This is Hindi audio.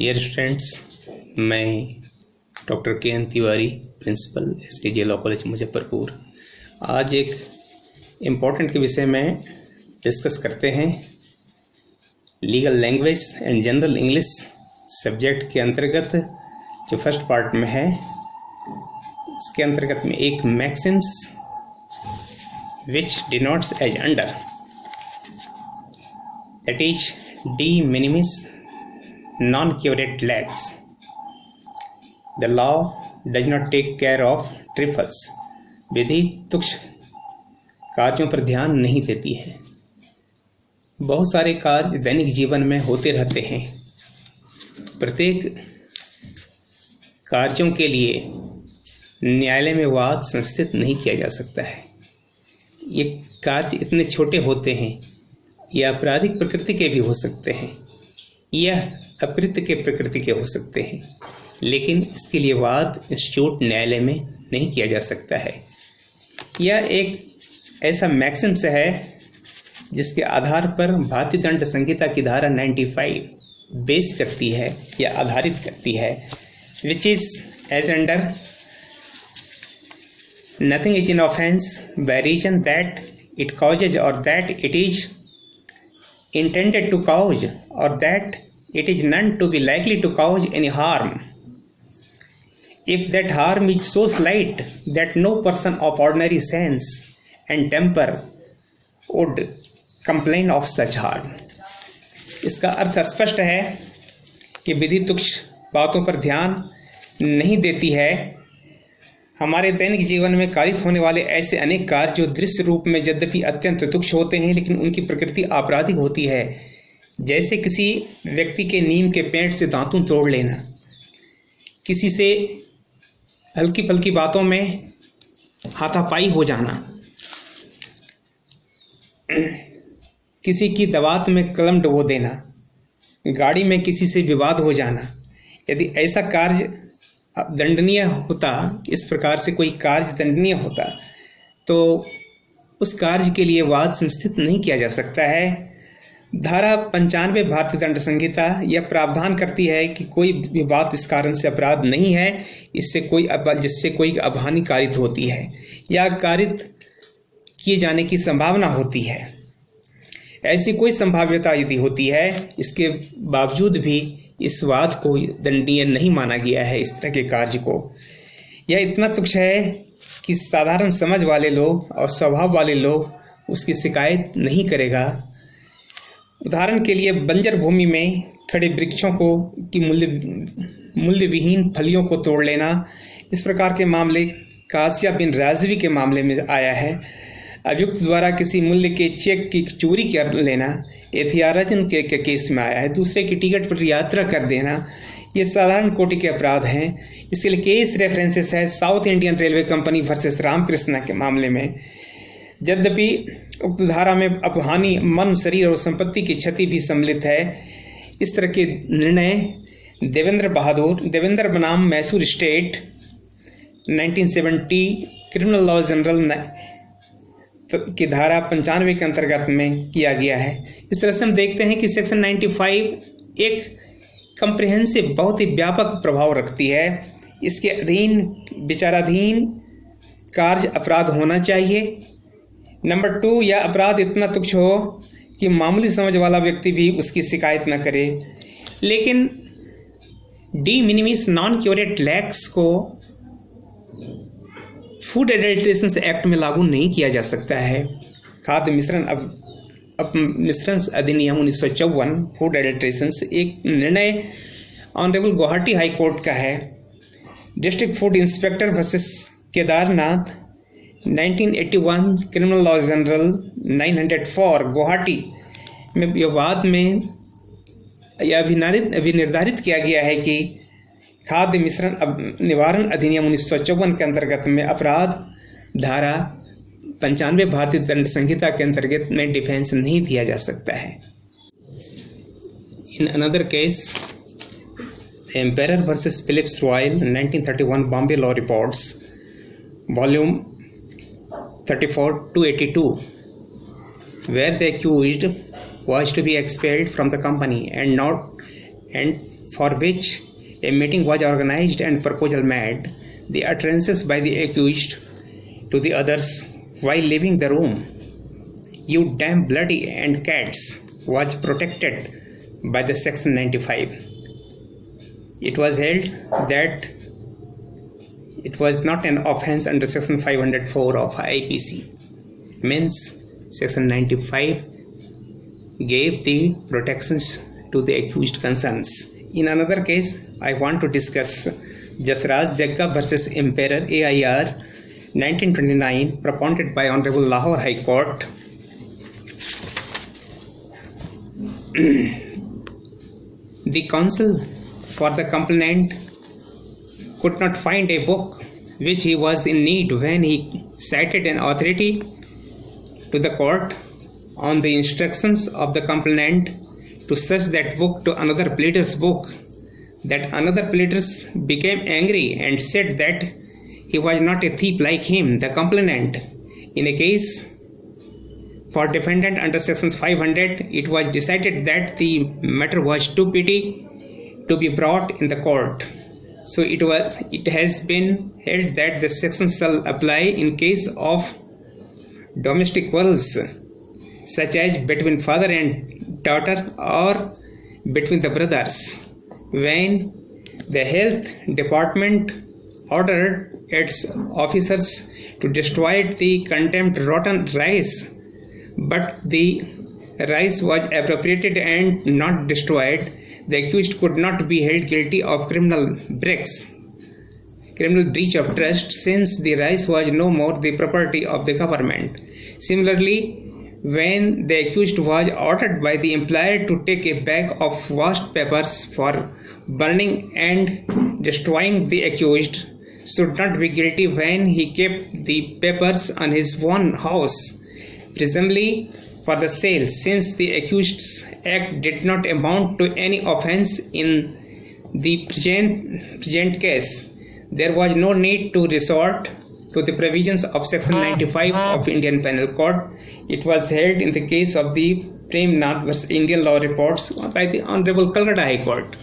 डियर स्टूडेंट्स, मैं doctor K N. Tiwari, principal SKJ law college Muzaffarpur, आज एक इम्पॉर्टेंट के विषय में डिस्कस करते हैं। Legal language and general English subject के अंतर्गत जो फर्स्ट पार्ट में है, उसके अंतर्गत में एक maxims which denotes as under, that is de minimis non-curate lags. The law does not take care of trifles. विधि तुच्छ कार्यों पर ध्यान नहीं देती है। बहुत सारे कार्य दैनिक जीवन में होते रहते हैं। प्रत्येक कार्यों के लिए न्यायालय में वाद संस्थित नहीं किया जा सकता है। ये कार्य इतने छोटे होते हैं, यह आपराधिक प्रकृति के भी हो सकते हैं, यह अकृत्य के प्रकृति के हो सकते हैं, लेकिन इसके लिए वाद इंस्टीट्यूट न्यायालय में नहीं किया जा सकता है। यह एक ऐसा मैक्सिम्स है जिसके आधार पर भारतीय दंड संहिता की धारा 95 बेस करती है या आधारित करती है, which is as under nothing is an offence by reason that it causes और that it is intended to cause or that it is none to be likely to cause any harm, if that harm is so slight that no person of ordinary sense and temper would complain of such harm. इसका अर्थ स्पष्ट है कि विधि तुच्छ बातों पर ध्यान नहीं देती है। हमारे दैनिक जीवन में कारित होने वाले ऐसे अनेक कार्य जो दृश्य रूप में यद्यपि अत्यंत तुच्छ होते हैं, लेकिन उनकी प्रकृति आपराधिक होती है। जैसे किसी व्यक्ति के नीम के पेड़ से दांतुन तोड़ लेना, किसी से हल्की फल्की बातों में हाथापाई हो जाना, किसी की दवात में कलम डुबो देना, गाड़ी में किसी से विवाद हो जाना। यदि ऐसा कार्य दंडनीय होता, इस प्रकार से कोई कार्य दंडनीय होता, तो उस कार्य के लिए वाद संस्थित नहीं किया जा सकता है। धारा 95 भारतीय दंड संहिता यह प्रावधान करती है कि कोई भी बात इस कारण से अपराध नहीं है जिससे कोई अभानी कारित होती है या कारित किए जाने की संभावना होती है। ऐसी कोई संभाव्यता यदि होती है, इसके बावजूद भी इस वाद को दंडनीय नहीं माना गया है। इस तरह के कार्य को यह इतना तुच्छ है कि साधारण समझ वाले लोग और स्वभाव वाले लोग उसकी शिकायत नहीं करेगा। उदाहरण के लिए बंजर भूमि में खड़े वृक्षों को की मूल्यविहीन फलियों को तोड़ लेना, इस प्रकार के मामले कासिया बिन राजवी के मामले में आया है। अभियुक्त द्वारा किसी मूल्य के चेक की चोरी कर लेना एथियाराजन के केस में आया है। दूसरे की टिकट पर यात्रा कर देना, ये साधारण कोटि के अपराध हैं। इसके लिए केस रेफरेंसेस है South Indian railway company versus Ramakrishna के मामले में। यद्यपि उक्त धारा में अपहानि मन, शरीर और संपत्ति की क्षति भी सम्मिलित है। इस तरह के निर्णय देवेंद्र बनाम Mysore state 1970 criminal law general की धारा 95 के अंतर्गत में किया गया है। इस तरह से हम देखते हैं कि सेक्शन 95 एक कंप्रिहेंसिव, बहुत ही व्यापक प्रभाव रखती है। इसके अधीन विचाराधीन कार्य अपराध होना चाहिए। नंबर 2, यह अपराध इतना तुच्छ हो कि मामूली समझ वाला व्यक्ति भी उसकी शिकायत न करे। लेकिन डी मिनिमिस नॉन क्यूरेट लैग्स को फूड एडल्ट्रेशन एक्ट में लागू नहीं किया जा सकता है। खाद्य मिश्रण मिश्रण अधिनियम 1954 फूड एडल्ट्रेशन एक निर्णय ऑनरेबल गुवाहाटी हाई कोर्ट का है। District food inspector versus Kedarnath 1981 criminal law general 904 Guwahati में विवाद में यह अभिनिर्धारित किया गया है कि खाद्य मिश्रण निवारण अधिनियम 1954 के अंतर्गत में अपराध धारा 95 भारतीय दंड संहिता के अंतर्गत में डिफेंस नहीं दिया जा सकता है। In another case, emperor versus Phillips royal 1931 Bombay law reports volume 34-282, where the accused was to be expelled from the company and for which a meeting was organized and proposal made, the utterances by the accused to the others while leaving the room, "You damn bloody and cats," was protected by the Section 95. It was held that it was not an offence under Section 504 of IPC. Means Section 95 gave the protections to the accused concerns. In another case, I want to discuss Jasraj Jagga versus Emperor AIR 1929, propounded by Honorable Lahore High Court. The counsel for the complainant could not find a book which he was in need when he cited an authority to the court on the instructions of the complainant to search that book to another pleader's book. That another pleader became angry and said that he was not a thief like him, the complainant. In a case for defendant under Section 500, it was decided that the matter was too petty to be brought in the court. So it has been held that the section shall apply in case of domestic quarrels, such as between father and daughter or between the brothers, when the health department ordered its officers to destroy the condemned rotten rice, but the rice was appropriated and not destroyed, the accused could not be held guilty of criminal breach of trust, since the rice was no more the property of the government. Similarly, when the accused was ordered by the employer to take a bag of washed papers for burning and destroying, the accused should not be guilty when he kept the papers on his own house, presumably for the sale, since the accused's act did not amount to any offence in the present case. There was no need to resort to the provisions of Section 95 of Indian Penal Code. It was held in the case of the Prem Nath vs. Indian Law Reports by the Honorable Calcutta High Court.